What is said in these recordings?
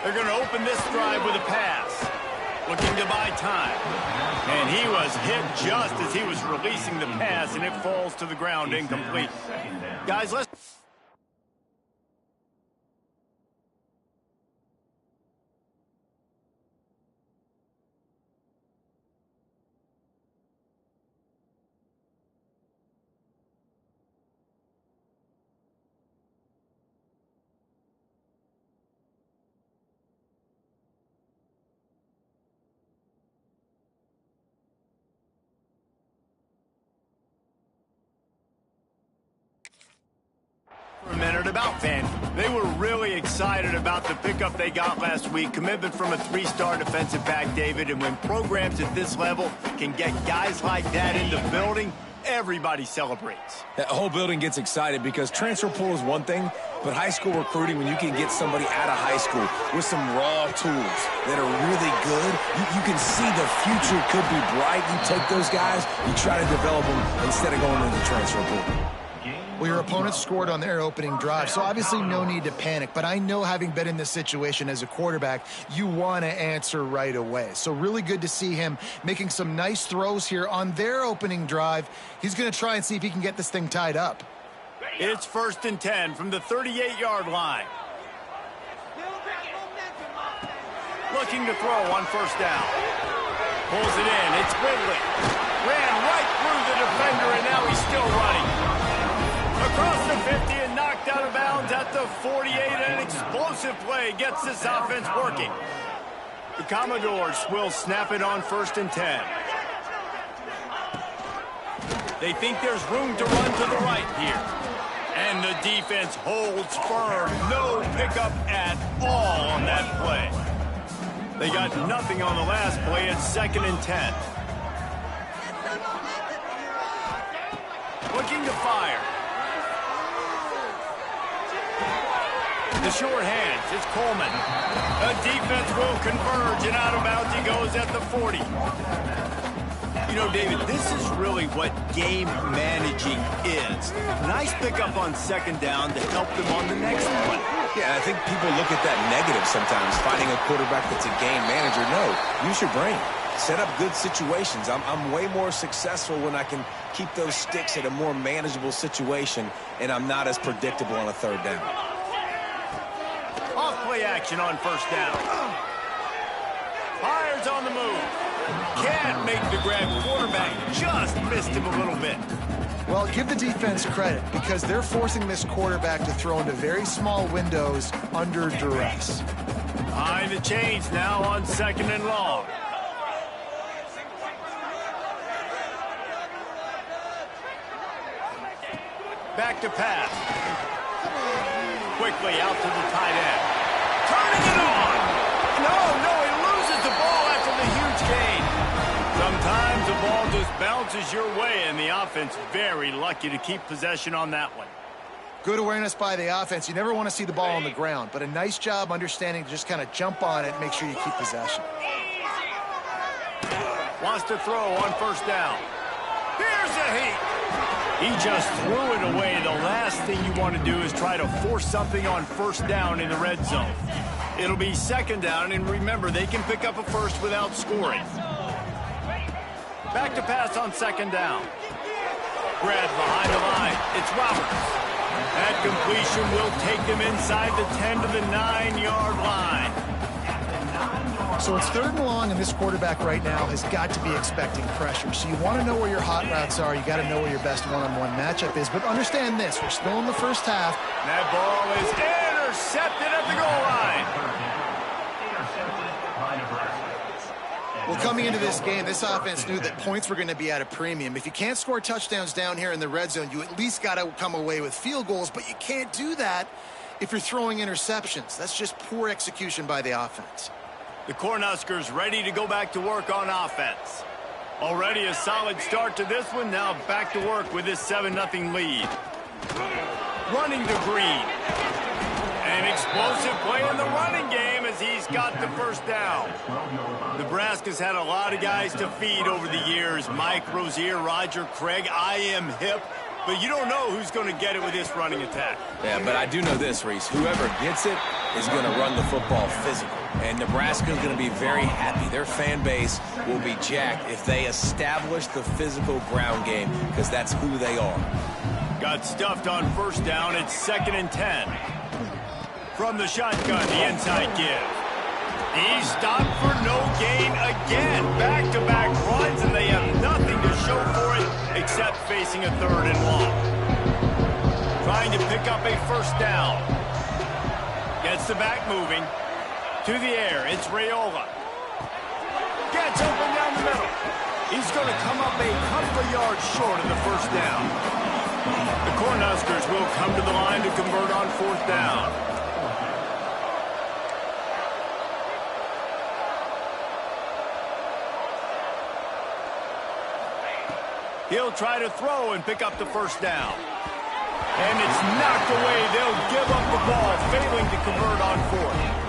They're going to open this drive with a pass. Looking to buy time. And he was hit just as he was releasing the pass, and it falls to the ground incomplete. Guys, let's... For a minute about Vandy. They were really excited about the pickup they got last week. Commitment from a three-star defensive back, David. And when programs at this level can get guys like that in the building, everybody celebrates. That whole building gets excited because transfer pool is one thing, but high school recruiting, when you can get somebody out of high school with some raw tools that are really good, you can see the future could be bright. You take those guys, you try to develop them instead of going into the transfer pool. Well, your opponent scored on their opening drive, so obviously no need to panic. But I know, having been in this situation as a quarterback, you want to answer right away. So really good to see him making some nice throws here on their opening drive. He's going to try and see if he can get this thing tied up. It's 1st and 10 from the 38-yard line. Looking to throw on 1st down. Pulls it in. It's Ridley. Ran right through the defender, and now he's still running. Across the 50 and knocked out of bounds at the 48. An explosive play gets this offense working. The Commodores will snap it on 1st and 10. They think there's room to run to the right here. And the defense holds firm. No pickup at all on that play. They got nothing on the last play. It's 2nd and 10. Looking to fire. The short hands, it's Coleman. The defense will converge, and out of bounds he goes at the 40. You know, David, this is really what game managing is. Nice pickup on 2nd down to help them on the next one. Yeah, I think people look at that negative sometimes, finding a quarterback that's a game manager. No, use your brain. Set up good situations. I'm way more successful when I can keep those sticks at a more manageable situation, and I'm not as predictable on a 3rd down. Off-play action on 1st down. Fires on the move. Can't make the grab. Quarterback just missed him a little bit. Well, give the defense credit because they're forcing this quarterback to throw into very small windows under duress. Behind the chains now on 2nd and long. Back to pass. Quickly out to the tight end. Turning it on! No, he loses the ball after the huge gain. Sometimes the ball just bounces your way, and the offense very lucky to keep possession on that one. Good awareness by the offense. You never want to see the ball on the ground, but a nice job understanding to just kind of jump on it and make sure you keep possession. Wants to throw on 1st down. Here's a heat. He just threw it away. The last thing you want to do is try to force something on 1st down in the red zone. It'll be 2nd down, and remember, they can pick up a first without scoring. Back to pass on 2nd down. Grab behind the line. It's Roberts. That completion will take them inside the 10 to the 9-yard line. So it's 3rd and long, and this quarterback right now has got to be expecting pressure. So you want to know where your hot routes are. You got to know where your best one-on-one matchup is. But understand this, we're still in the 1st half. That ball is intercepted at the goal line. Well, coming into this game, this offense knew that points were going to be at a premium. If you can't score touchdowns down here in the red zone, you at least got to come away with field goals. But you can't do that if you're throwing interceptions. That's just poor execution by the offense. The Cornhuskers ready to go back to work on offense. Already a solid start to this one. Now back to work with this 7-0 lead. Running to Green. An explosive play in the running game as he's got the 1st down. Nebraska's had a lot of guys to feed over the years. Mike Rozier, Roger Craig. I am hip. But you don't know who's going to get it with this running attack. Yeah, but I do know this, Reese. Whoever gets it is going to run the football physical. And Nebraska is going to be very happy. Their fan base will be jacked if they establish the physical ground game, because that's who they are. Got stuffed on first down. It's 2nd and 10. From the shotgun, the inside give. He's stopped for no gain again. Back-to-back runs, and they have nothing to show for it except facing a 3rd and long. Trying to pick up a first down. Gets the back moving. To the air, it's Raiola. Gets open down the middle. He's going to come up a couple of yards short of the first down. The Cornhuskers will come to the line to convert on 4th down. He'll try to throw and pick up the first down. And it's knocked away. They'll give up the ball, failing to convert on 4th.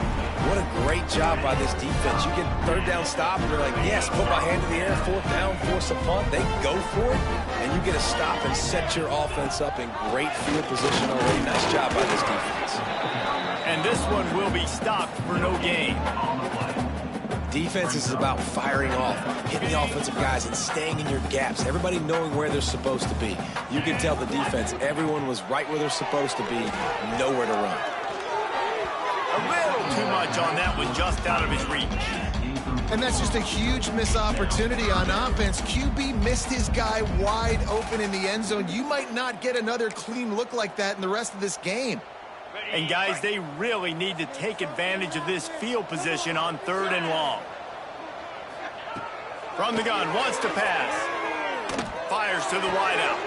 What a great job by this defense. You get 3rd down stop, and you're like, yes, put my hand in the air, 4th down, force a punt. They go for it, and you get a stop and set your offense up in great field position already. Nice job by this defense. And this one will be stopped for no gain. Defense is about firing off, hitting the offensive guys, and staying in your gaps. Everybody knowing where they're supposed to be. You can tell the defense, everyone was right where they're supposed to be, nowhere to run. A little too much on that one, just out of his reach. And that's just a huge missed opportunity on offense. QB missed his guy wide open in the end zone. You might not get another clean look like that in the rest of this game. And, guys, they really need to take advantage of this field position on 3rd and long. From the gun, wants to pass. Fires to the wideout.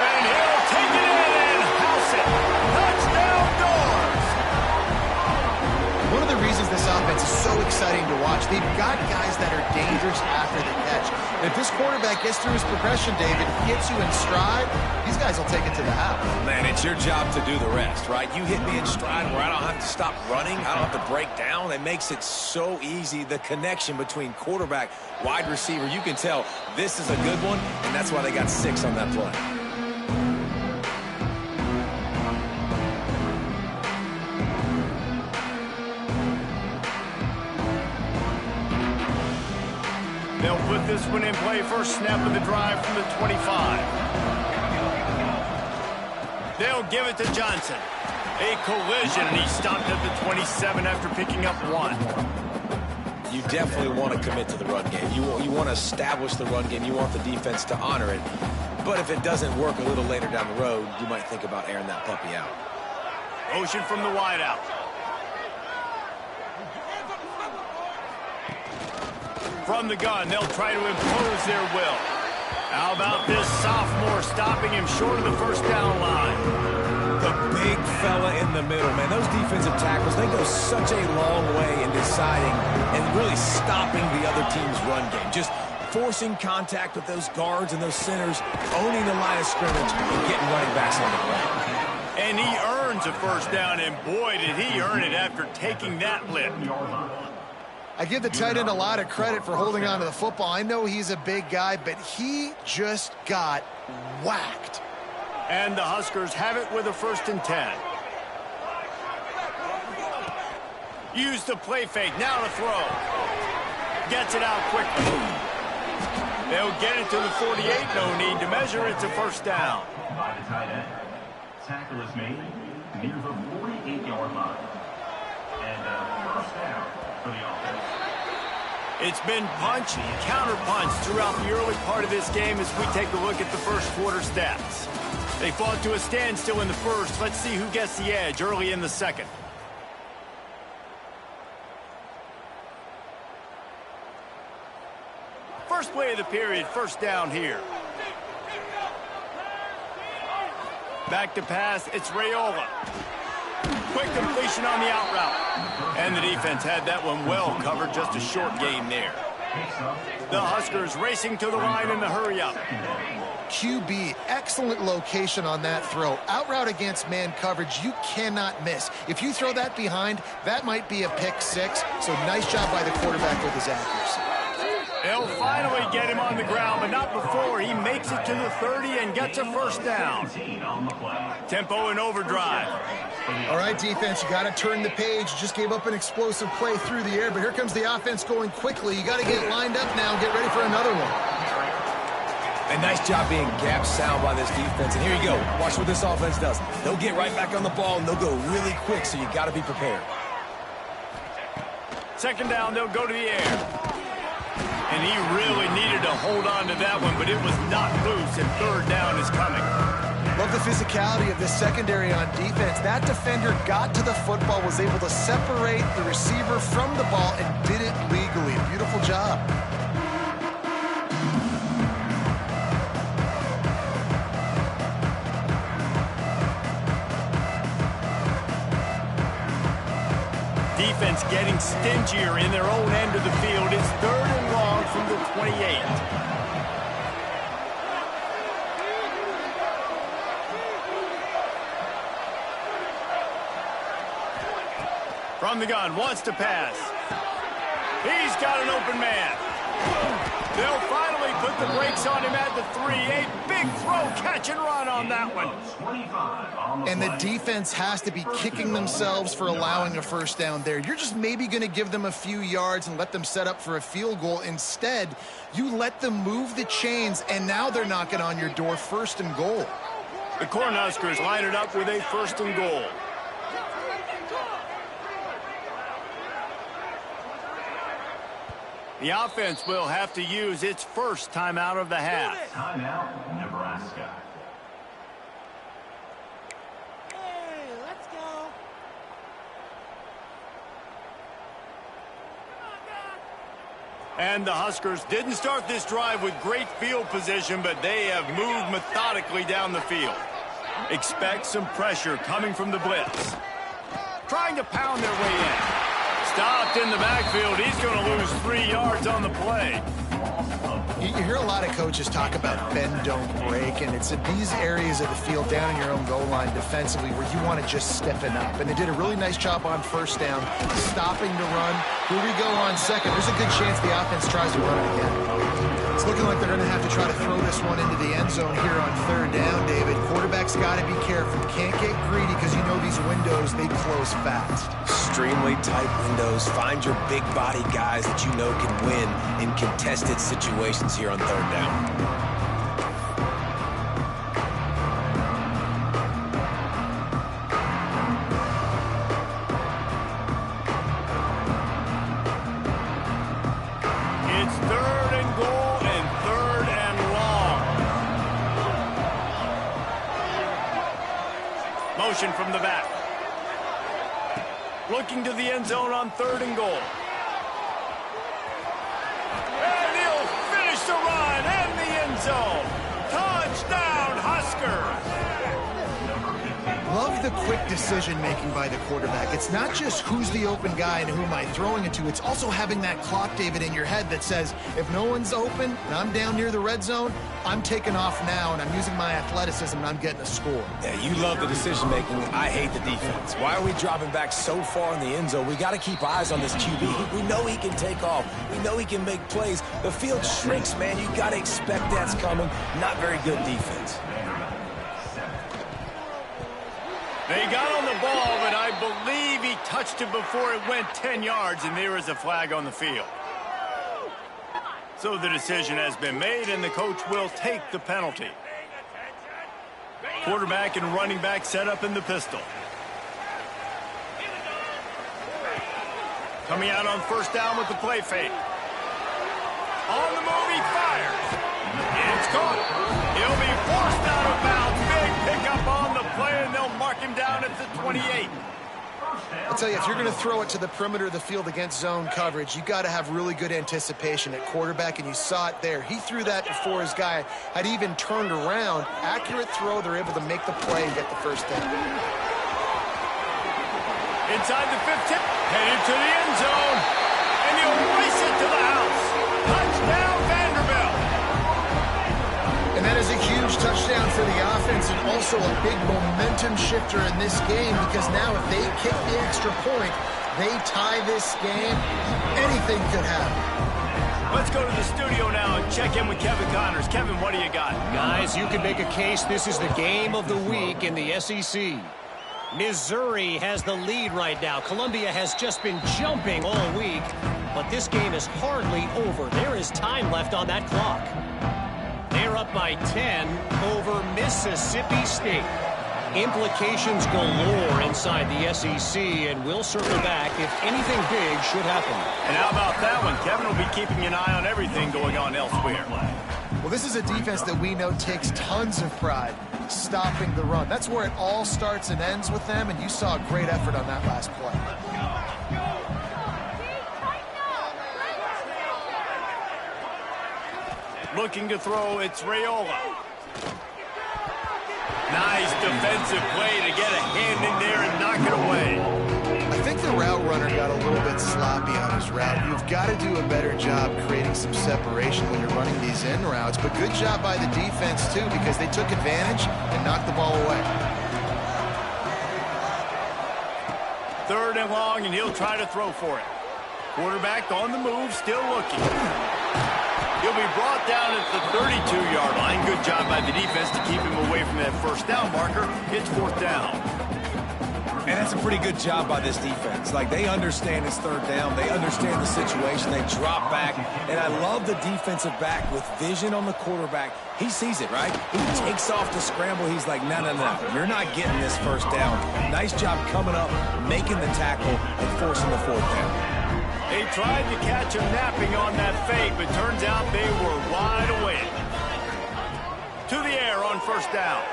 And he'll take it in and house it. Touchdown, Doors! One of the reasons this offense is so exciting to watch, they've got guys that are dangerous after the catch. And if this quarterback gets through his progression, David, gets you in stride, these guys will take it to the house. Man, it's your job to do the rest, right? You hit me in stride where I don't have to stop running. I don't have to break down. It makes it so easy, the connection between quarterback, wide receiver. You can tell this is a good one, and that's why they got 6 on that play. They'll put this one in play. First snap of the drive from the 25. They'll give it to Johnson. A collision, and he stopped at the 27 after picking up 1. You definitely want to commit to the run game. You want to establish the run game. You want the defense to honor it. But if it doesn't work a little later down the road, you might think about airing that puppy out. Motion from the wideout. From the gun, they'll try to impose their will. How about this sophomore stopping him short of the first down line? The big fella in the middle, man. Those defensive tackles, they go such a long way in deciding and really stopping the other team's run game. Just forcing contact with those guards and those centers, owning the line of scrimmage, and getting running backs on the ground. And he earns a first down, and boy, did he earn it after taking that lift. I give the tight end a lot of credit for holding on to the football. I know he's a big guy, but he just got whacked. And the Huskers have it with a 1st and 10. Use the play fake, now to throw. Gets it out quickly. They'll get it to the 48, no need to measure, it's a first down. By the tight end. Tackle is made near the 48-yard line. And first down for the offense. It's been punch, counter-punch throughout the early part of this game as we take a look at the first quarter stats. They fought to a standstill in the first. Let's see who gets the edge early in the second. First play of the period, first down here. Back to pass, it's Raiola. Quick completion on the out route. And the defense had that one well covered, just a short gain there. The Huskers racing to the line in the hurry-up. QB, excellent location on that throw. Out route against man coverage, you cannot miss. If you throw that behind, that might be a pick 6. So nice job by the quarterback with his accuracy. They'll finally get him on the ground, but not before he makes it to the 30 and gets a first down. Tempo and overdrive. All right, defense, you got to turn the page. Just gave up an explosive play through the air, but here comes the offense going quickly. You got to get lined up now and get ready for another one. A nice job being gap sound by this defense. And here you go. Watch what this offense does. They'll get right back on the ball, and they'll go really quick, so you got to be prepared. Second down, they'll go to the air. And he really needed to hold on to that one, but it was not loose, and third down is coming. Love the physicality of this secondary on defense. That defender got to the football, was able to separate the receiver from the ball, and did it legally. Beautiful job. Defense getting stingier in their own end of the field. It's third and long from the 28. From the gun, wants to pass. He's got an open man. They'll finally put the brakes on him at the 3. A big throw, catch and run on that one. And the defense has to be kicking themselves for allowing a first down there. You're just maybe going to give them a few yards and let them set up for a field goal. Instead, you let them move the chains, and now they're knocking on your door, first and goal. The Cornhuskers line it up with a first and goal. The offense will have to use its first timeout of the half. Timeout, Nebraska. Hey, let's go. And the Huskers didn't start this drive with great field position, but they have moved methodically down the field. Expect some pressure coming from the blitz. Trying to pound their way in. Stopped in the backfield. He's going to lose 3 yards on the play. You hear a lot of coaches talk about bend, don't break, and it's in these areas of the field down in your own goal line defensively where you want to just stiffen up. And they did a really nice job on first down, stopping the run. Here we go on second. There's a good chance the offense tries to run it again. It's looking like they're going to have to try to throw this one into the end zone here on third down, David. Quarterback's got to be careful. Can't get greedy because you know these windows, they close fast. Extremely tight windows. Find your big body guys that you know can win in contested situations here on third down. From the back. Looking to the end zone on third and goal. And he'll finish the run and the end zone. Touchdown, Huskers! Love the quick decision-making by the quarterback. It's not just who's the open guy and who am I throwing it to. It's also having that clock, David, in your head that says, if no one's open and I'm down near the red zone, I'm taking off now, and I'm using my athleticism, and I'm getting a score. Yeah, you love the decision-making. I hate the defense. Why are we dropping back so far in the end zone? We got to keep eyes on this QB. We know he can take off. We know he can make plays. The field shrinks, man. You got to expect that's coming. Not very good defense. They got on the ball, but I believe he touched it before it went 10 yards, and there is a flag on the field. So the decision has been made, and the coach will take the penalty. Quarterback and running back set up in the pistol. Coming out on first down with the play fake. On the move, he fires. It's caught. He'll be forced out of bounds. Big pickup on the play, and they'll mark him down at the 28. I'll tell you, if you're going to throw it to the perimeter of the field against zone coverage, you got to have really good anticipation at quarterback, and you saw it there. He threw that before his guy had even turned around. Accurate throw, they're able to make the play and get the first down. Inside the 15, headed to the end zone, and he'll race it to the house. Touchdown, Vanderbilt. And that is a huge touchdown for the offense and also a big momentum shifter in this game, because now if they kick the extra point, they tie this game, anything could happen. Let's go to the studio now and check in with Kevin Connors. Kevin, what do you got? Guys, you can make a case this is the game of the week in the SEC. Missouri has the lead right now. Columbia has just been jumping all week, but this game is hardly over. There is time left on that clock. They're up by 10 over Mississippi State. Implications galore inside the SEC, and we'll circle back if anything big should happen. And how about that one? Kevin will be keeping an eye on everything going on elsewhere. Well, this is a defense that we know takes tons of pride stopping the run. That's where it all starts and ends with them, and you saw a great effort on that last play. Looking to throw, it's Raiola. Nice defensive play to get a hand in there and knock it away. I think the route runner got a little bit sloppy on his route. You've got to do a better job creating some separation when you're running these in routes, but good job by the defense, too, because they took advantage and knocked the ball away. 3rd and long, and he'll try to throw for it. Quarterback on the move, still looking. He'll be brought down at the 32-yard line. Good job by the defense to keep him away from that first down marker. It's 4th down. And that's a pretty good job by this defense. Like, they understand it's 3rd down. They understand the situation. They drop back. And I love the defensive back with vision on the quarterback. He sees it, right? He takes off the scramble. He's like, no, no, no. You're not getting this first down. Nice job coming up, making the tackle, and forcing the 4th down. They tried to catch him napping on that fake, but turns out they were wide awake. To the air on 1st down.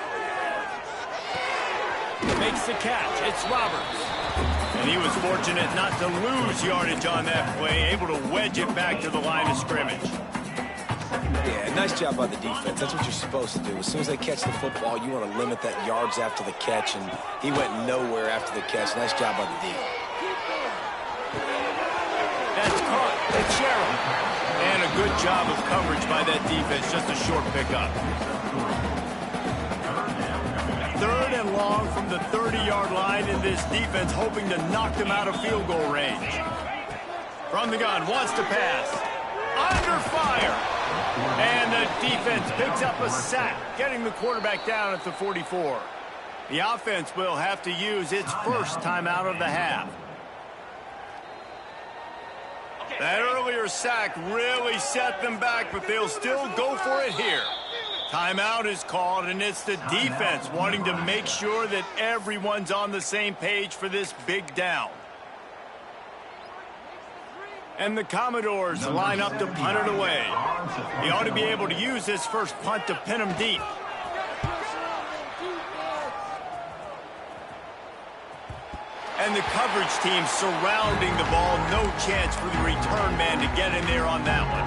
Makes the catch. It's Roberts. And he was fortunate not to lose yardage on that play, able to wedge it back to the line of scrimmage. Yeah, nice job by the defense. That's what you're supposed to do. As soon as they catch the football, you want to limit that yards after the catch, and he went nowhere after the catch. Nice job by the D. That's caught. It's Sherrill. And a good job of coverage by that defense. Just a short pickup. 3rd and long from the 30-yard line, in this defense hoping to knock them out of field goal range. From the gun, wants to pass. Under fire. And the defense picks up a sack, getting the quarterback down at the 44. The offense will have to use its first timeout of the half. That earlier sack really set them back, but they'll still go for it here. Timeout is called, and it's the defense wanting to make sure that everyone's on the same page for this big down. And the Commodores line up to punt it away. He ought to be able to use this first punt to pin them deep. And the coverage team surrounding the ball. No chance for the return man to get in there on that one.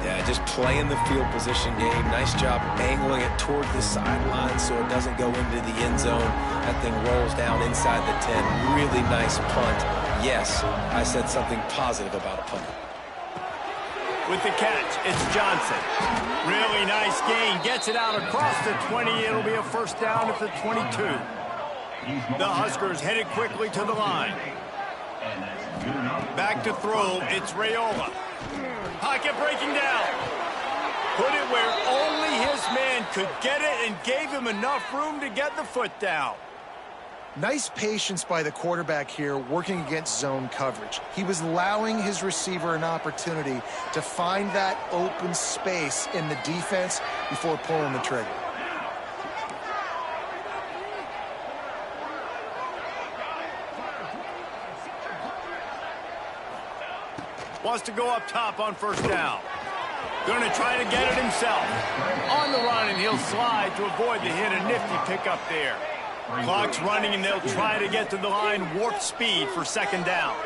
Yeah, just playing the field position game. Nice job angling it toward the sideline so it doesn't go into the end zone. That thing rolls down inside the 10. Really nice punt. Yes, I said something positive about a punt. With the catch, it's Johnson. Really nice gain. Gets it out across the 20. It'll be a 1st down at the 22. The Huskers headed quickly to the line. Back to throw, it's Raiola. Pocket breaking down. Put it where only his man could get it and gave him enough room to get the foot down. Nice patience by the quarterback here working against zone coverage. He was allowing his receiver an opportunity to find that open space in the defense before pulling the trigger. Wants to go up top on 1st down. Going to try to get it himself. On the run, and he'll slide to avoid the hit. A nifty pickup there. Clock's running, and they'll try to get to the line. Warp speed for 2nd down.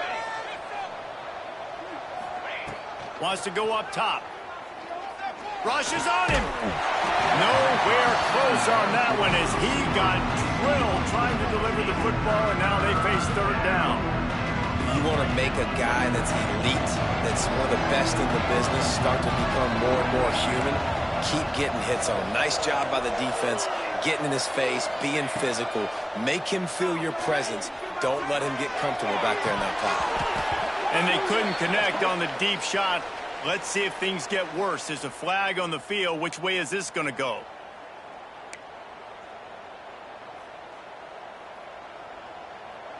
Wants to go up top. Rushes on him. Nowhere close on that one as he got drilled trying to deliver the football, and now they face 3rd down. You want to make a guy that's elite, that's one of the best in the business, start to become more and more human, keep getting hits on him. Nice job by the defense, getting in his face, being physical. Make him feel your presence. Don't let him get comfortable back there in that pocket. And they couldn't connect on the deep shot. Let's see if things get worse. There's a flag on the field. Which way is this going to go?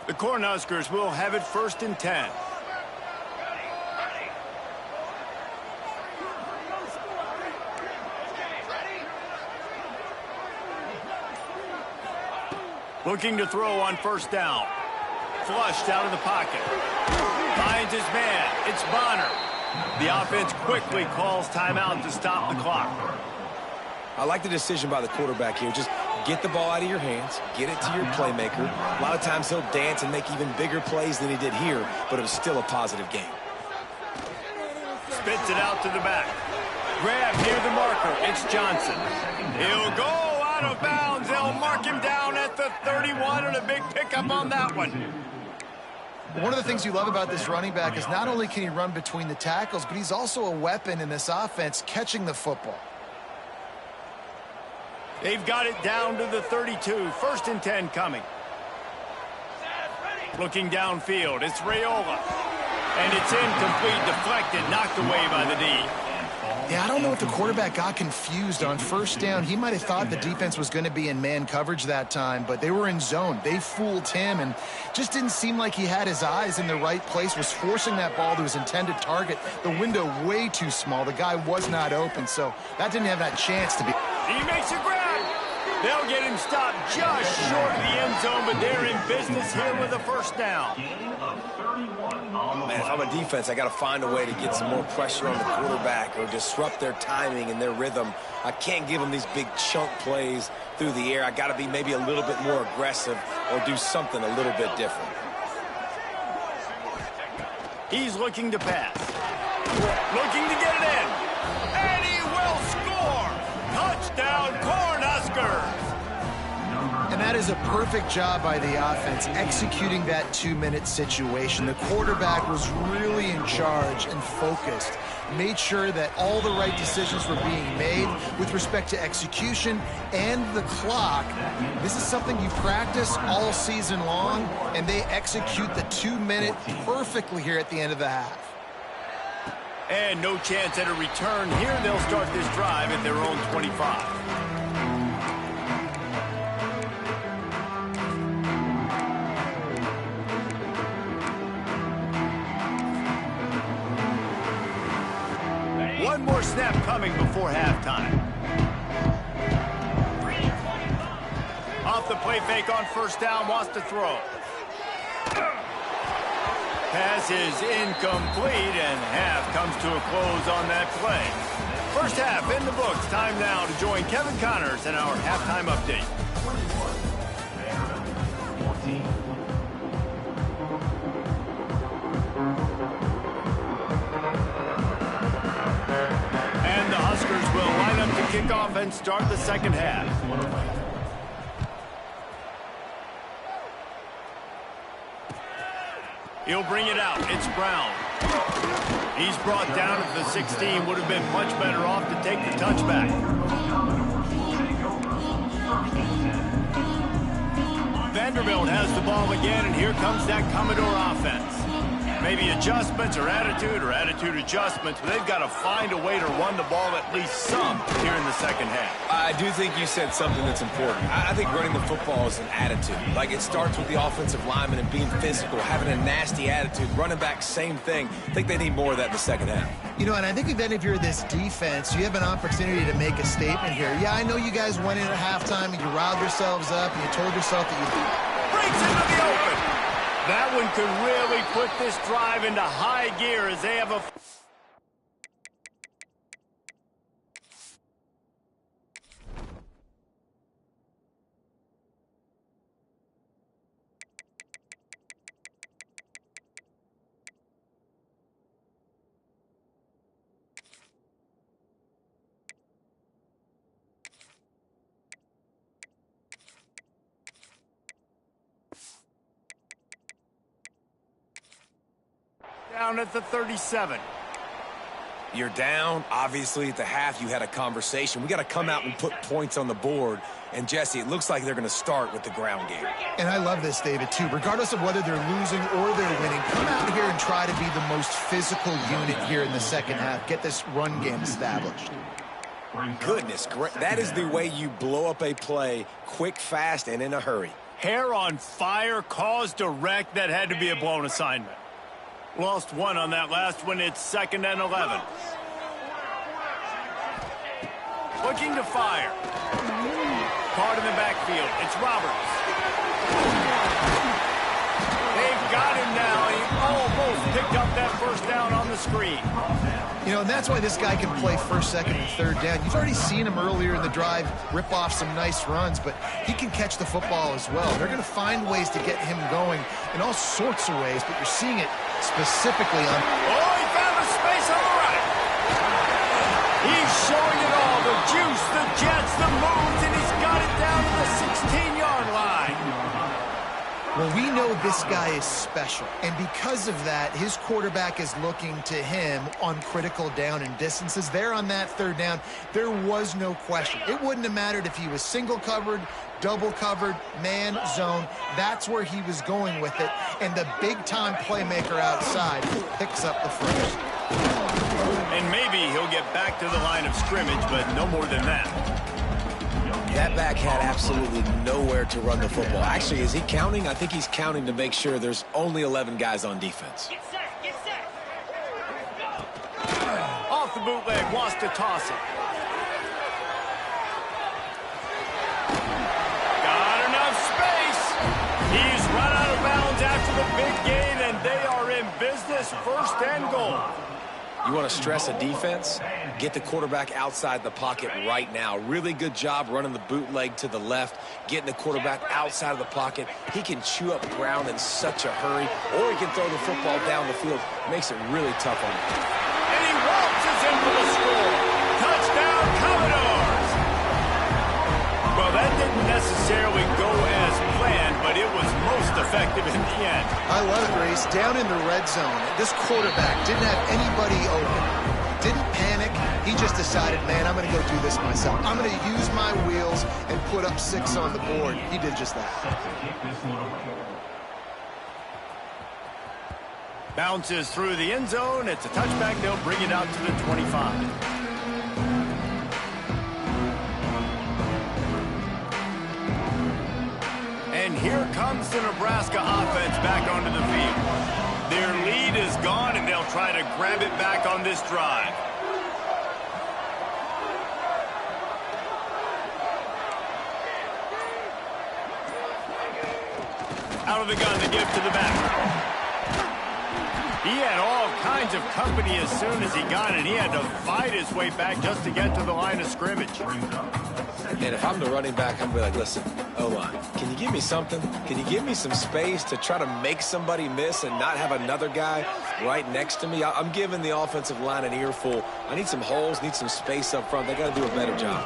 The Cornhuskers will have it 1st and 10. Looking to throw on 1st down. Flushed out of the pocket. Finds his man. It's Bonner. The offense quickly calls timeout to stop the clock. I like the decision by the quarterback here. Just get the ball out of your hands, get it to your playmaker. A lot of times he'll dance and make even bigger plays than he did here, but it was still a positive game. Spits it out to the back. Grab near the marker. It's Johnson. He'll go out of bounds. They'll mark him down at the 31, and a big pickup on that one. One of the things you love about this running back is not only can he run between the tackles, but he's also a weapon in this offense catching the football. They've got it down to the 32. 1st and 10 coming. Looking downfield, it's Raiola. And it's incomplete, deflected, knocked away by the D. Yeah, I don't know if the quarterback got confused on 1st down. He might have thought the defense was going to be in man coverage that time, but they were in zone. They fooled him and just didn't seem like he had his eyes in the right place, was forcing that ball to his intended target. The window way too small. The guy was not open, so that didn't have that chance to be. He makes a grab. They'll get him stopped just short of the end zone, but they're in business here with a 1st down. Man, if I'm a defense, I got to find a way to get some more pressure on the quarterback or disrupt their timing and their rhythm. I can't give them these big chunk plays through the air. I got to be maybe a little bit more aggressive or do something a little bit different. He's looking to pass. Looking to get it in. And he will score. Touchdown, Cornhuskers. And that is a perfect job by the offense, executing that 2-minute situation. The quarterback was really in charge and focused, made sure that all the right decisions were being made with respect to execution and the clock. This is something you practice all season long, and they execute the 2-minute perfectly here at the end of the half. And no chance at a return here. They'll start this drive at their own 25. One more snap coming before halftime. Off the play fake on 1st down, wants to throw. Pass is incomplete, and half comes to a close on that play. 1st half in the books. Time now to join Kevin Connors in our halftime update. And the Huskers will line up to kick off and start the 2nd half. He'll bring it out. It's Brown. He's brought down at the 16. Would have been much better off to take the touchback. Vanderbilt has the ball again, and here comes that Commodore offense. Maybe adjustments or attitude adjustments, but they've got to find a way to run the ball at least some here in the 2nd half. I do think you said something that's important. I think running the football is an attitude. Like, it starts with the offensive lineman and being physical, having a nasty attitude. Running back, same thing. I think they need more of that in the 2nd half. You know, and I think then if you're this defense, you have an opportunity to make a statement here. Yeah, I know you guys went in at halftime and you riled yourselves up and you told yourself that you breaks into the open. That one could really put this drive into high gear as they have a... Down at the 37. You're down. Obviously, at the half, you had a conversation. We got to come out and put points on the board. And, Jesse, it looks like they're going to start with the ground game. And I love this, David, too. Regardless of whether they're losing or they're winning, come out here and try to be the most physical unit here in the second half. Get this run game established. Goodness, that is the way you blow up a play quick, fast, and in a hurry. Hair on fire, caused a wreck. That had to be a blown assignment. Lost one on that last one. It's 2nd and 11. Looking to fire. Caught in the backfield. It's Roberts. They've got him now. He almost picked up that first down on the screen. You know, and that's why this guy can play first, second, and third down. You've already seen him earlier in the drive rip off some nice runs, but he can catch the football as well. They're going to find ways to get him going in all sorts of ways, but you're seeing it specifically on... Oh, he found a space on the right. He's showing it all. The juice, the jets, the moves, and he's got it down to the 16-yard line. Well, we know this guy is special, and because of that, his quarterback is looking to him on critical down and distances. There on that third down, there was no question. It wouldn't have mattered if he was single covered, double covered, man, zone. That's where he was going with it, and the big-time playmaker outside picks up the first. And maybe he'll get back to the line of scrimmage, but no more than that. That back had absolutely nowhere to run the football. Actually, is he counting? I think he's counting to make sure there's only 11 guys on defense. Get set, get set. Off the bootleg, wants to toss it. Got enough space. He's run out of bounds after the big gain, and they are in business, 1st and goal. You want to stress a defense? Get the quarterback outside the pocket right now. Really good job running the bootleg to the left, getting the quarterback outside of the pocket. He can chew up ground in such a hurry, or he can throw the football down the field. Makes it really tough on him. And he waltzes in for the score. Touchdown, Commodores! Well, that didn't necessarily go as planned, but it was most effective in the end. I love it, Reese. Down in the red zone, this quarterback didn't have anybody open. Didn't panic. He just decided, man, I'm going to go do this myself. I'm going to use my wheels and put up 6 on the board. He did just that. Bounces through the end zone. It's a touchback. They'll bring it out to the 25. And here comes the Nebraska offense back onto the field. Their lead is gone, and they'll try to grab it back on this drive. Out of the gun, they give to the back. He had all kinds of company as soon as he got it. He had to fight his way back just to get to the line of scrimmage. And if I'm the running back, I'm going to be like, listen, O-line, can you give me something? Can you give me some space to try to make somebody miss and not have another guy right next to me? I'm giving the offensive line an earful. I need some holes, need some space up front. They got to do a better job.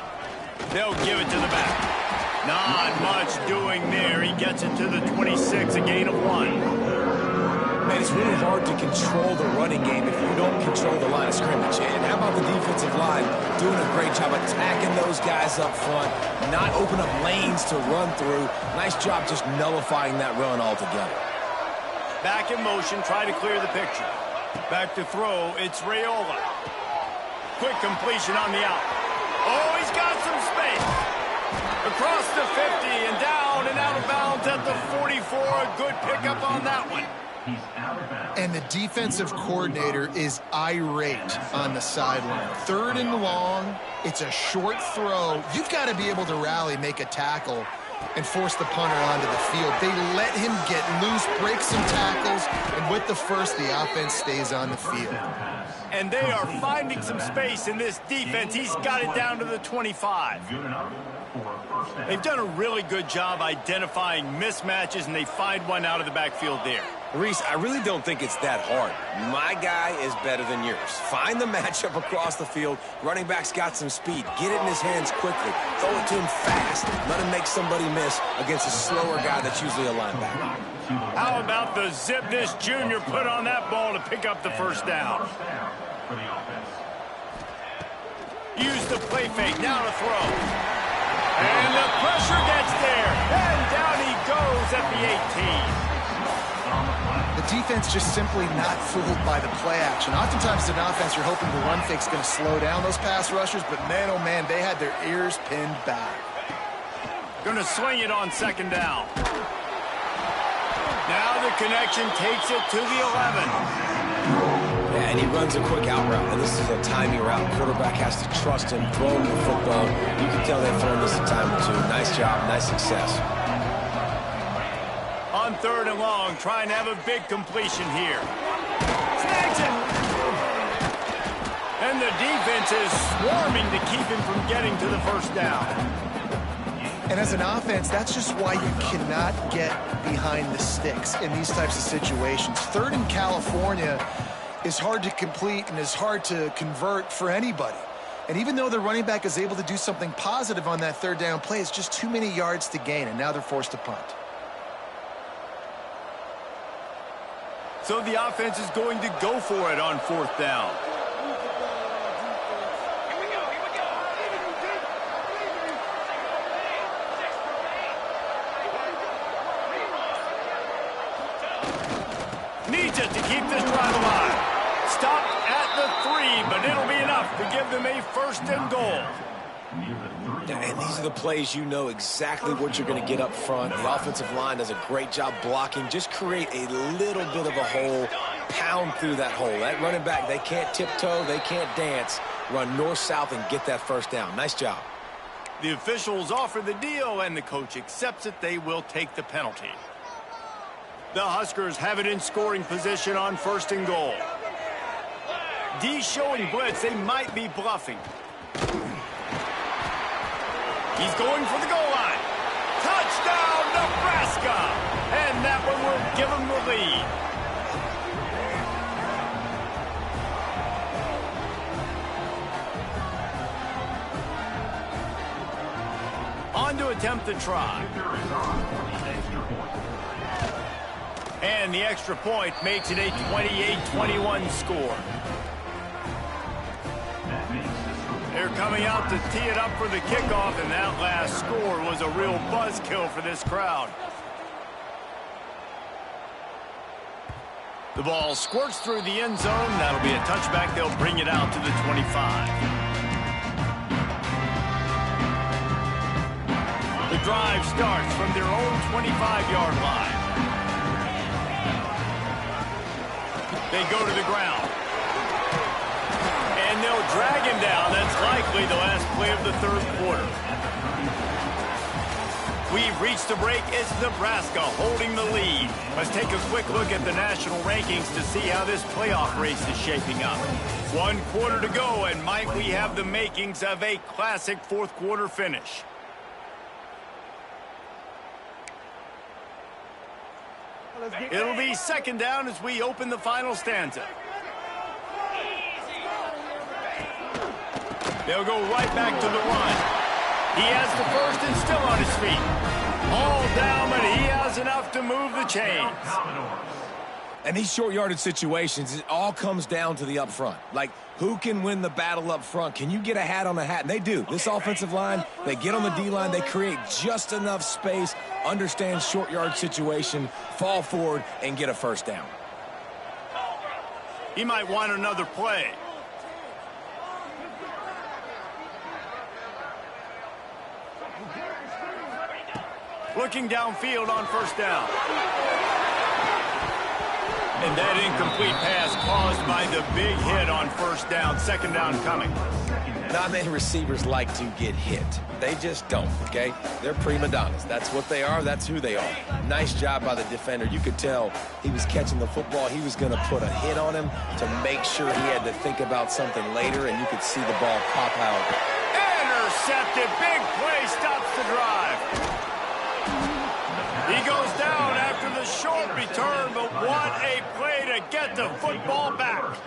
They'll give it to the back. Not much doing there. He gets it to the 26, a gain of 1. Man, it's really hard to control the running game if you don't control the line of scrimmage. And how about the defensive line doing a great job attacking those guys up front, not open up lanes to run through. Nice job just nullifying that run altogether. Back in motion, try to clear the picture. Back to throw, it's Raiola. Quick completion on the out. Oh, he's got some space. Across the 50 and down and out of bounds at the 44. A good pickup on that one. And the defensive coordinator is irate on the sideline. 3rd and long, it's a short throw. You've got to be able to rally, make a tackle, and force the punter onto the field. They let him get loose, break some tackles, and with the first, the offense stays on the field. And they are finding some space in this defense. He's got it down to the 25. They've done a really good job identifying mismatches, and they find one out of the backfield there. Reese, I really don't think it's that hard. My guy is better than yours. Find the matchup across the field. Running back's got some speed. Get it in his hands quickly. Throw it to him fast. Let him make somebody miss against a slower guy that's usually a linebacker. How about the Zipness Jr. put on that ball to pick up the first down? Use the play fake, now to throw. And the pressure gets there. And down he goes at the 18. The defense just simply not fooled by the play action. Oftentimes in offense, you're hoping the run fake's going to slow down those pass rushers, but man, oh man, they had their ears pinned back. Going to swing it on second down. Now the connection takes it to the 11. Yeah, and he runs a quick out route, and this is a timing route. Quarterback has to trust him, throw him the football. You can tell they've thrown this a time or two. Nice job, nice success. On third and long, trying to have a big completion here. Snags it! And the defense is swarming to keep him from getting to the first down. And as an offense, that's just why you cannot get behind the sticks in these types of situations. Third in California is hard to complete and is hard to convert for anybody. And even though the running back is able to do something positive on that third down play, it's just too many yards to gain, and now they're forced to punt. So the offense is going to go for it on fourth down. Needs it to keep this drive alive. Stopped at the 3, but it'll be enough to give them a first and goal. And these are the plays you know exactly what you're going to get up front. The offensive line does a great job blocking. Just create a little bit of a hole, pound through that hole. That running back, they can't tiptoe, they can't dance. Run north-south and get that first down. Nice job. The officials offer the deal, and the coach accepts it. They will take the penalty. The Huskers have it in scoring position on first and goal. D showing blitz. They might be bluffing. He's going for the goal line. Touchdown, Nebraska! And that one will give them the lead. On to attempt the try. And the extra point makes it a 28-21 score. They're coming out to tee it up for the kickoff, and that last score was a real buzzkill for this crowd. The ball squirts through the end zone. That'll be a touchback. They'll bring it out to the 25. The drive starts from their own 25-yard line. They go to the ground. And they'll drag him down. That's likely the last play of the third quarter. We've reached the break. It's Nebraska holding the lead. Let's take a quick look at the national rankings to see how this playoff race is shaping up. 1 quarter to go, and might we have the makings of a classic fourth quarter finish. It'll be second down as we open the final stanza. They'll go right back to the run. He has the first and still on his feet. All down, but he has enough to move the chains. And these short yardage situations, it all comes down to the up front. Like, who can win the battle up front? Can you get a hat on a hat? And they do. This offensive line, they get on the D-line, they create just enough space, understand short yard situation, fall forward, and get a first down. He might want another play. Looking downfield on first down. And that incomplete pass caused by the big hit on first down. Second down coming. Not many receivers like to get hit. They just don't, okay? They're prima donnas. That's what they are. That's who they are. Nice job by the defender. You could tell he was catching the football. He was going to put a hit on him to make sure he had to think about something later, and you could see the ball pop out. Intercepted. Big play stops the drive. He goes down after the short return, but what a play to get the football back.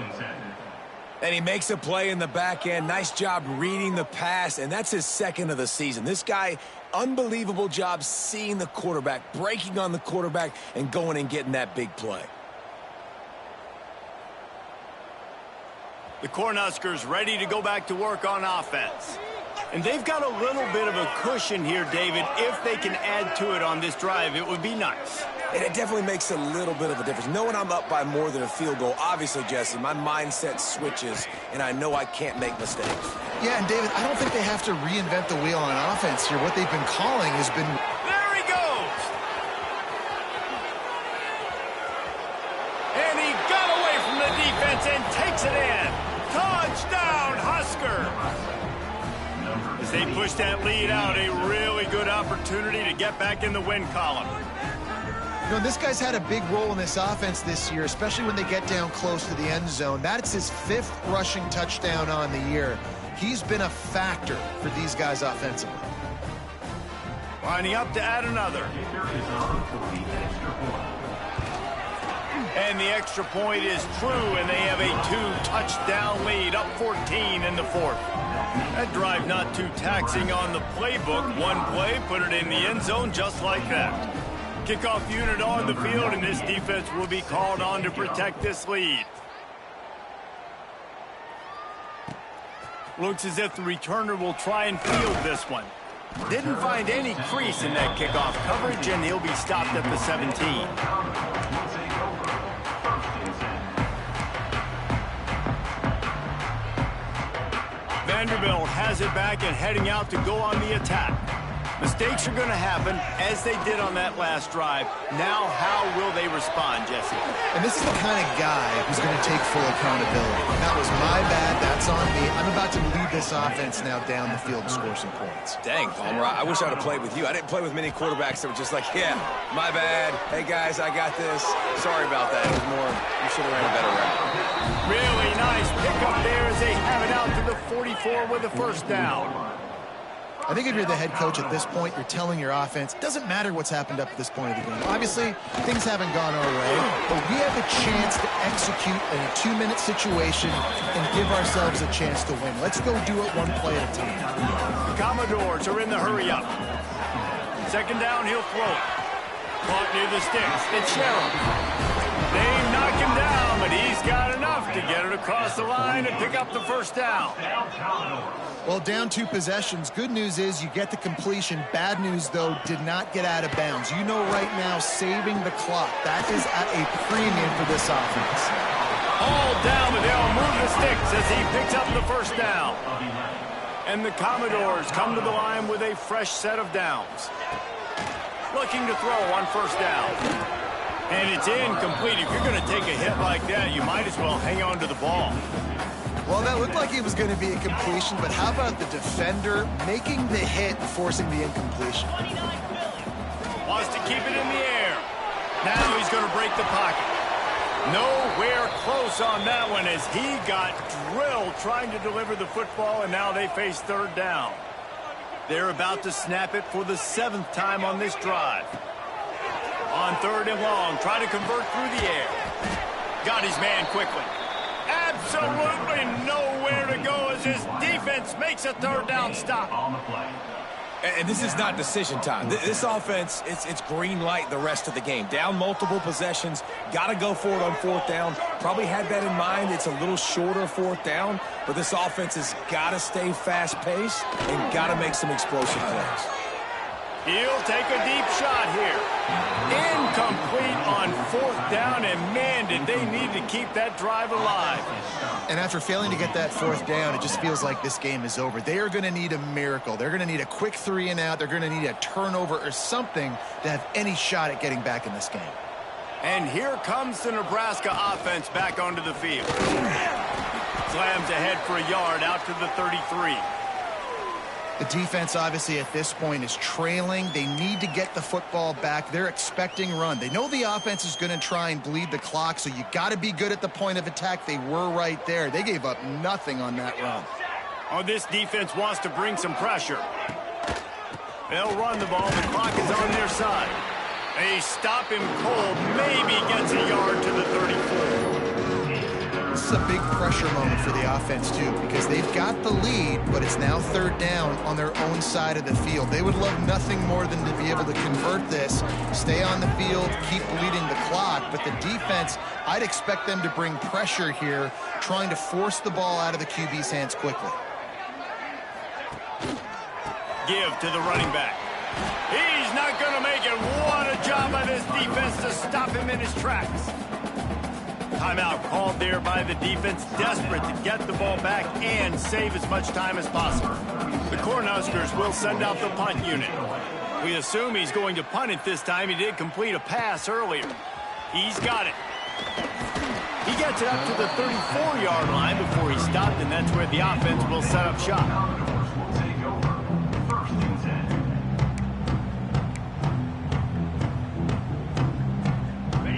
And he makes a play in the back end. Nice job reading the pass, and that's his second of the season. This guy, unbelievable job seeing the quarterback, breaking on the quarterback, and going and getting that big play. The Cornhuskers ready to go back to work on offense. And they've got a little bit of a cushion here, David. If they can add to it on this drive, it would be nice. And it definitely makes a little bit of a difference. Knowing I'm up by more than a field goal, obviously, Jesse, my mindset switches, and I know I can't make mistakes. Yeah, and David, I don't think they have to reinvent the wheel on offense here. What they've been calling has been... There he goes! And he got away from the defense and takes it in. Touchdown, Husker! As they push that lead out, a really good opportunity to get back in the win column. You know, this guy's had a big role in this offense this year, especially when they get down close to the end zone. That's his 5th rushing touchdown on the year. He's been a factor for these guys offensively. Lining up to add another. And the extra point is true, and they have a 2-touchdown lead, up 14 in the 4th. That drive not too taxing on the playbook. One play, put it in the end zone just like that. Kickoff unit on the field, and this defense will be called on to protect this lead. Looks as if the returner will try and field this one. Didn't find any crease in that kickoff coverage, and he'll be stopped at the 17. Vanderbilt has it back and heading out to go on the attack. Mistakes are going to happen, as they did on that last drive. Now, how will they respond, Jesse? And this is the kind of guy who's going to take full accountability. That was my bad. That's on me. I'm about to lead this offense now down the field and score some points. Dang, Palmer, I wish I would have played with you. I didn't play with many quarterbacks that were just like, yeah, my bad. Hey, guys, I got this. Sorry about that. It was more, you should have ran a better route. Really nice pickup there as they have it out to the 44 with a first down. I think if you're the head coach at this point, you're telling your offense, it doesn't matter what's happened up to this point of the game. Obviously, things haven't gone our way, but we have a chance to execute in a 2-minute situation and give ourselves a chance to win. Let's go do it one play at a time. The Commodores are in the hurry up. Second down, he'll throw it. Caught near the sticks. It's Sherrill. They knock him down, but he's got enough to get it across the line and pick up the first down. Well, down 2 possessions. Good news is you get the completion. Bad news, though, did not get out of bounds. You know right now, saving the clock. That is at a premium for this offense. All down, but they'll move the sticks as he picks up the first down. And the Commodores come to the line with a fresh set of downs. Looking to throw on first down. And it's incomplete. If you're going to take a hit like that, you might as well hang on to the ball. Well, that looked like it was going to be a completion, but how about the defender making the hit and forcing the incompletion? Wants to keep it in the air. Now he's going to break the pocket. Nowhere close on that one as he got drilled trying to deliver the football, and now they face third down. They're about to snap it for the 7th time on this drive. On 3rd and long, try to convert through the air. Got his man quickly. Absolutely nowhere to go as his defense makes a 3rd down stop. And this is not decision time. This offense, it's green light the rest of the game. Down multiple possessions, got to go for it on 4th down. Probably had that in mind. It's a little shorter 4th down, but this offense has got to stay fast-paced and got to make some explosive plays. He'll take a deep shot here. Incomplete on 4th down, and man, did they need to keep that drive alive. And after failing to get that 4th down, it just feels like this game is over. They are going to need a miracle. They're going to need a quick 3 and out. They're going to need a turnover or something to have any shot at getting back in this game. And here comes the Nebraska offense back onto the field. Slams ahead for a yard out to the 33. The defense, obviously, at this point is trailing. They need to get the football back. They're expecting run. They know the offense is going to try and bleed the clock, so you got to be good at the point of attack. They were right there. They gave up nothing on that run. Oh, this defense wants to bring some pressure. They'll run the ball. The clock is on their side. They stop him cold. Maybe gets a yard to the 34. this is a big pressure moment for the offense, too, because they've got the lead, but it's now third down on their own side of the field. They would love nothing more than to be able to convert this, stay on the field, keep bleeding the clock, but the defense, I'd expect them to bring pressure here, trying to force the ball out of the QB's hands quickly. Give to the running back. He's not going to make it. What a job by this defense to stop him in his tracks. Timeout called there by the defense, desperate to get the ball back and save as much time as possible. The Cornhuskers will send out the punt unit. We assume he's going to punt it this time. He did complete a pass earlier. He's got it. He gets it up to the 34-yard line before he stopped, and that's where the offense will set up shop.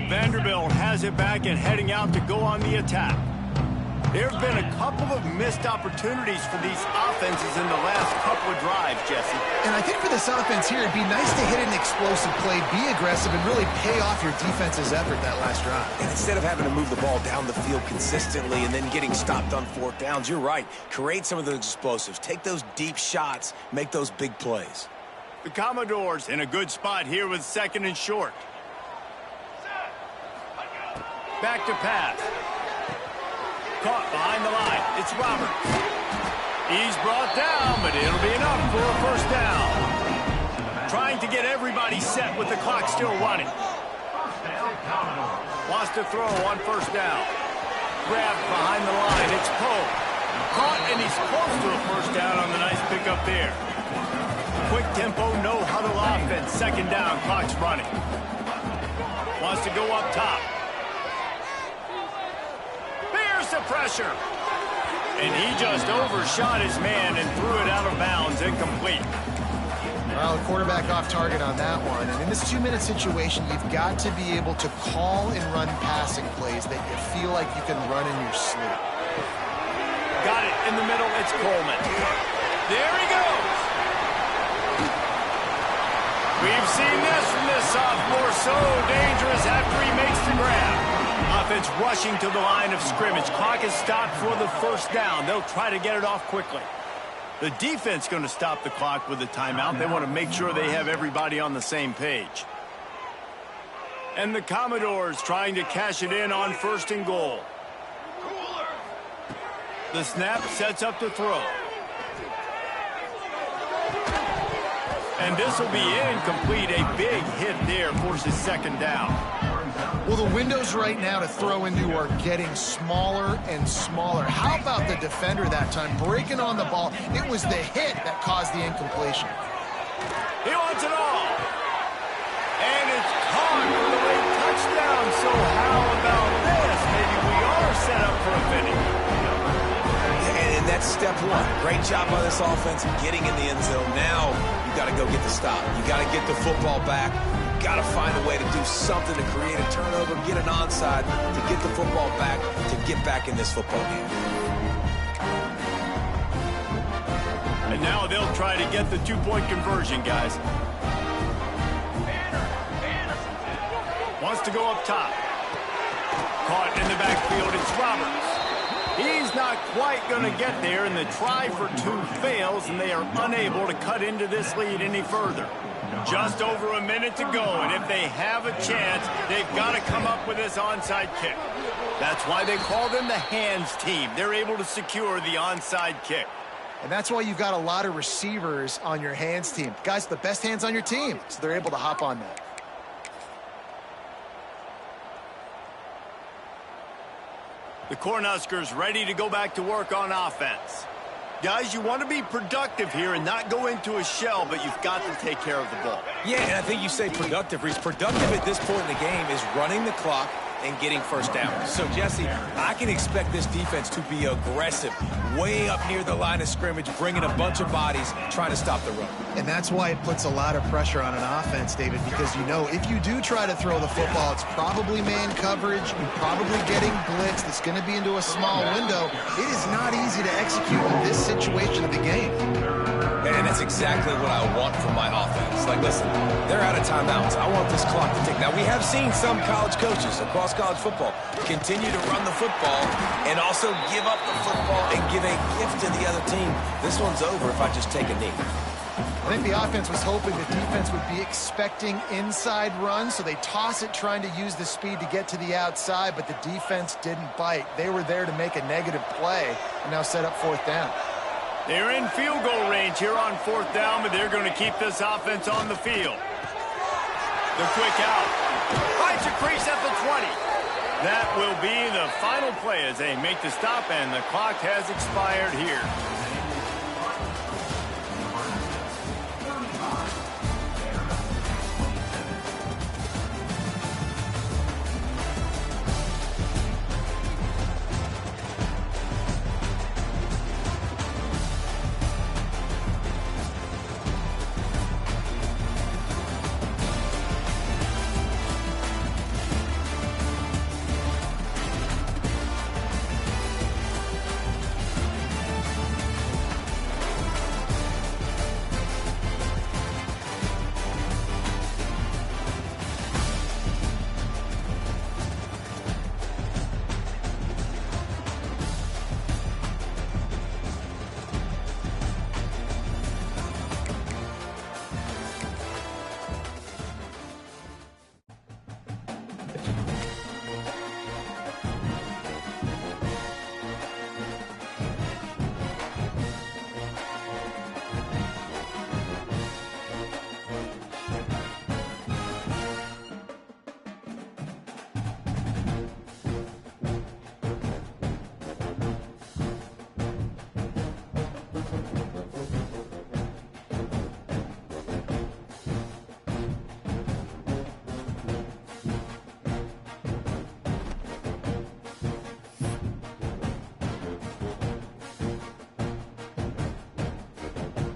Vanderbilt has it back and heading out to go on the attack. There have been a couple of missed opportunities for these offenses in the last couple of drives, Jesse. And I think for this offense here, it'd be nice to hit an explosive play, be aggressive, and really pay off your defense's effort that last drive. And instead of having to move the ball down the field consistently and then getting stopped on fourth downs, you're right. Create some of those explosives. Take those deep shots. Make those big plays. The Commodores in a good spot here with second and short. Back to pass. Caught behind the line. It's Roberts. He's brought down, but it'll be enough for a first down. Trying to get everybody set with the clock still running. Wants to throw on first down. Grabbed behind the line. It's Poe. Caught, and he's close to a first down on the nice pickup there. Quick tempo, no huddle offense. Second down, clock's running. Wants to go up top. The pressure. And he just overshot his man and threw it out of bounds, incomplete. Well, the quarterback off target on that one. And in this 2-minute situation, you've got to be able to call and run passing plays that you feel like you can run in your sleep. Got it in the middle. It's Coleman. There he goes. We've seen this from this sophomore. So dangerous after he makes the grab. Offense rushing to the line of scrimmage. Clock is stopped for the first down. They'll try to get it off quickly. The defense going to stop the clock with a timeout. They want to make sure they have everybody on the same page. And the Commodores trying to cash it in on first and goal. The snap sets up to throw. And this will be incomplete. A big hit there forces second down. Well, the windows right now to throw into are getting smaller and smaller. How about the defender that time breaking on the ball? It was the hit that caused the incompletion. He wants it all. And it's caught for the late touchdown. So how about this? Maybe we are set up for a finish. And that's step one. Great job by this offense getting in the end zone. Now you got to go get the stop. You got to get the football back. Got to find a way to do something to create a turnover, get an onside, to get the football back, to get back in this football game. And now they'll try to get the two-point conversion, guys. Wants to go up top. Caught in the backfield, it's Roberts. He's not quite going to get there, and the try for two fails, and they are unable to cut into this lead any further. Just over a minute to go, and if they have a chance, they've got to come up with this onside kick. That's why they call them the hands team. They're able to secure the onside kick. And that's why you've got a lot of receivers on your hands team. Guys, the best hands on your team, so they're able to hop on that. The Cornhuskers ready to go back to work on offense. Guys, you want to be productive here and not go into a shell, but you've got to take care of the ball. Yeah, and I think you say productive, Reese. Productive at this point in the game is running the clock and getting first down. So, Jesse, I can expect this defense to be aggressive, way up near the line of scrimmage, bringing a bunch of bodies, trying to stop the run. And that's why it puts a lot of pressure on an offense, David, because you know if you do try to throw the football, it's probably man coverage, you're probably getting blitzed, it's going to be into a small window. It is not easy to execute in this situation of the game. and that's exactly what I want from my offense. Like, listen, they're out of timeouts. I want this clock to tick. Now, we have seen some college coaches across college football continue to run the football and also give up the football and give a gift to the other team. This one's over if I just take a knee. I think the offense was hoping the defense would be expecting inside runs, so they toss it trying to use the speed to get to the outside, but the defense didn't bite. They were there to make a negative play and now set up fourth down. They're in field goal range here on fourth down, but they're going to keep this offense on the field. The quick out. Finds a crease at the 20. That will be the final play as they make the stop, and the clock has expired here.